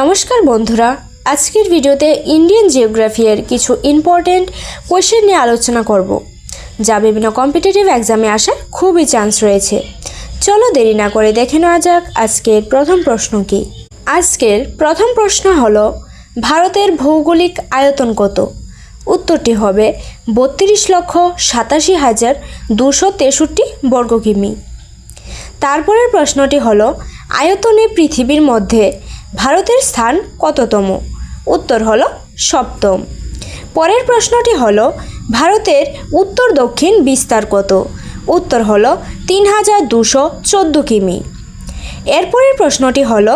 নমস্কার বন্ধুরা, আজকের ভিডিওতে ইন্ডিয়ান জিওগ্রাফির কিছু ইম্পর্টেন্ট কোয়েশ্চেন নিয়ে আলোচনা করব, যা বিভিন্ন কম্পিটিটিভ এক্সামে আসার খুবই চান্স রয়েছে। চলো দেরি না করে দেখে নেওয়া যাক আজকের প্রথম প্রশ্ন কি। আজকের প্রথম প্রশ্ন হলো, ভারতের ভৌগোলিক আয়তন কত? উত্তরটি হবে 32,87,263 বর্গ কিমি। তারপরের প্রশ্নটি হলো, আয়তনে পৃথিবীর মধ্যে ভারতের স্থান কততম? উত্তর হলো সপ্তম। পরের প্রশ্নটি হলো, ভারতের উত্তর দক্ষিণ বিস্তার কত? উত্তর হলো 3214 কিমি। এরপরের প্রশ্নটি হলো,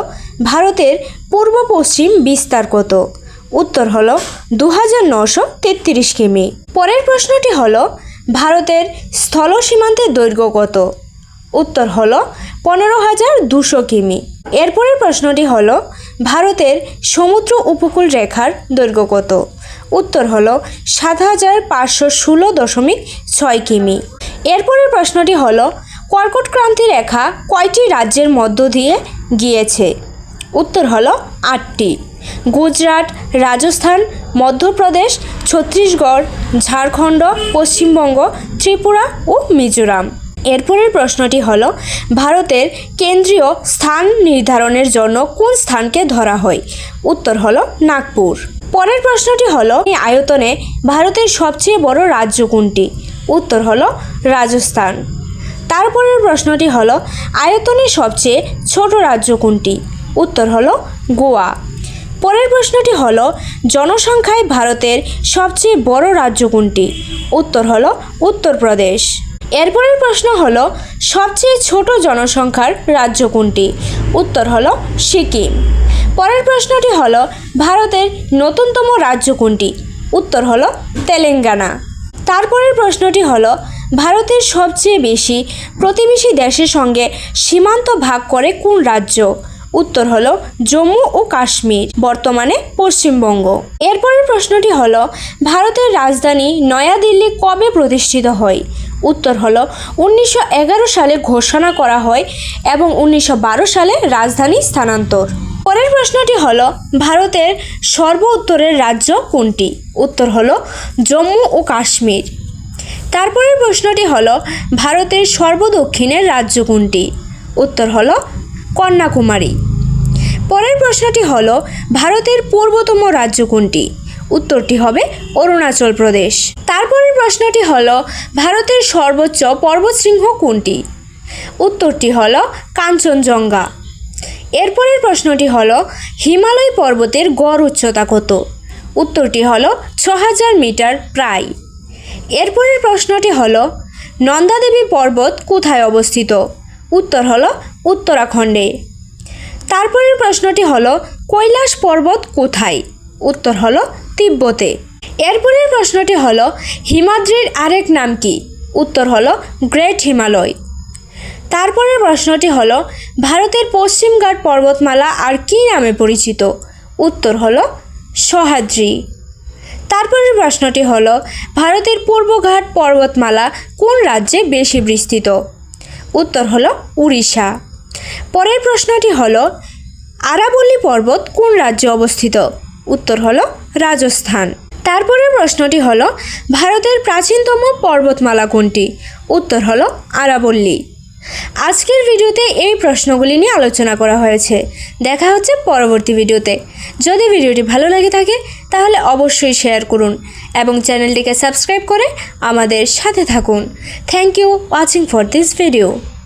ভারতের পূর্ব পশ্চিম বিস্তার কত? উত্তর হলো 2933 কিমি। পরের প্রশ্নটি হলো, ভারতের স্থল সীমান্তের দৈর্ঘ্য কত? উত্তর হলো 15,200 কিমি। এরপরের প্রশ্নটি হলো, ভারতের সমুদ্র উপকূল রেখার দৈর্ঘ্য কত? উত্তর হলো 7,516.6 কিমি। এরপরের প্রশ্নটি হলো, কর্কট ক্রান্তি রেখা কয়টি রাজ্যের মধ্য দিয়ে গিয়েছে? উত্তর হলো 8টি। গুজরাট, রাজস্থান, মধ্যপ্রদেশ, ছত্তিশগড়, ঝাড়খণ্ড, পশ্চিমবঙ্গ, ত্রিপুরা ও মিজোরাম। এরপরের প্রশ্নটি হলো, ভারতের কেন্দ্রীয় স্থান নির্ধারণের জন্য কোন স্থানকে ধরা হয়? উত্তর হলো নাগপুর। পরের প্রশ্নটি হলো, এই আয়তনে ভারতের সবচেয়ে বড় রাজ্য কোনটি? উত্তর হলো রাজস্থান। তারপরের প্রশ্নটি হলো, আয়তনে সবচেয়ে ছোট রাজ্য কোনটি? উত্তর হলো গোয়া। পরের প্রশ্নটি হলো, জনসংখ্যায় ভারতের সবচেয়ে বড় রাজ্য কোনটি? উত্তর হলো উত্তরপ্রদেশ। এরপরের প্রশ্ন হলো, সবচেয়ে ছোট জনসংখ্যার রাজ্য কোনটি? উত্তর হলো সিকিম। পরের প্রশ্নটি হলো, ভারতের নতুনতম রাজ্য কোনটি? উত্তর হলো তেলেঙ্গানা। তারপরের প্রশ্নটি হলো, ভারতের সবচেয়ে বেশি প্রতিবেশী দেশের সঙ্গে সীমান্ত ভাগ করে কোন রাজ্য? উত্তর হলো জম্মু ও কাশ্মীর, বর্তমানে পশ্চিমবঙ্গ। এরপরের প্রশ্নটি হলো, ভারতের রাজধানী নয়াদিল্লি কবে প্রতিষ্ঠিত হয়? উত্তর হলো 1911 সালে ঘোষণা করা হয় এবং 1912 সালে রাজধানী স্থানান্তর। পরের প্রশ্নটি হলো, ভারতের সর্ব উত্তরের রাজ্য কোনটি? উত্তর হলো জম্মু ও কাশ্মীর। তারপরের প্রশ্নটি হলো, ভারতের সর্ব দক্ষিণের রাজ্য কোনটি? উত্তর হলো কন্যাকুমারী। পরের প্রশ্নটি হলো, ভারতের পূর্বতম রাজ্য কোনটি? উত্তরটি হবে অরুণাচল প্রদেশ। তারপরের প্রশ্নটি হলো, ভারতের সর্বোচ্চ পর্বতশৃঙ্গ কোনটি? উত্তরটি হলো কাঞ্চনজঙ্ঘা। এরপরের প্রশ্নটি হলো, হিমালয় পর্বতের গড় উচ্চতা কত? উত্তরটি হলো 6000 মিটার প্রায়। এরপরের প্রশ্নটি হলো, নন্দাদেবী পর্বত কোথায় অবস্থিত? উত্তর হলো উত্তরাখণ্ডে। তারপরের প্রশ্নটি হলো, কৈলাস পর্বত কোথায়? উত্তর হলো তিব্বতে। এরপরের প্রশ্নটি হলো, হিমাদ্রির আরেক নাম কি? উত্তর হলো গ্রেট হিমালয়। তারপরের প্রশ্নটি হলো, ভারতের পশ্চিমঘাট পর্বতমালা আর কী নামে পরিচিত? উত্তর হলো সহ্যাদ্রি। তারপরের প্রশ্নটি হলো, ভারতের পূর্বঘাট পর্বতমালা কোন রাজ্যে বেশি বিস্তৃত? উত্তর হলো উড়িষ্যা। পরের প্রশ্নটি হলো, আরাবল্লী পর্বত কোন রাজ্যে অবস্থিত? উত্তর হলো রাজস্থান। তারপরের প্রশ্নটি হলো, ভারতের প্রাচীনতম পর্বতমালা কোনটি? উত্তর হলো আরাবল্লী। আজকের ভিডিওতে এই প্রশ্নগুলি নিয়ে আলোচনা করা হয়েছে। দেখা হচ্ছে পরবর্তী ভিডিওতে। যদি ভিডিওটি ভালো লাগে থাকে তাহলে অবশ্যই শেয়ার করুন এবং চ্যানেলটিকে সাবস্ক্রাইব করে আমাদের সাথে থাকুন। Thank you watching for this video.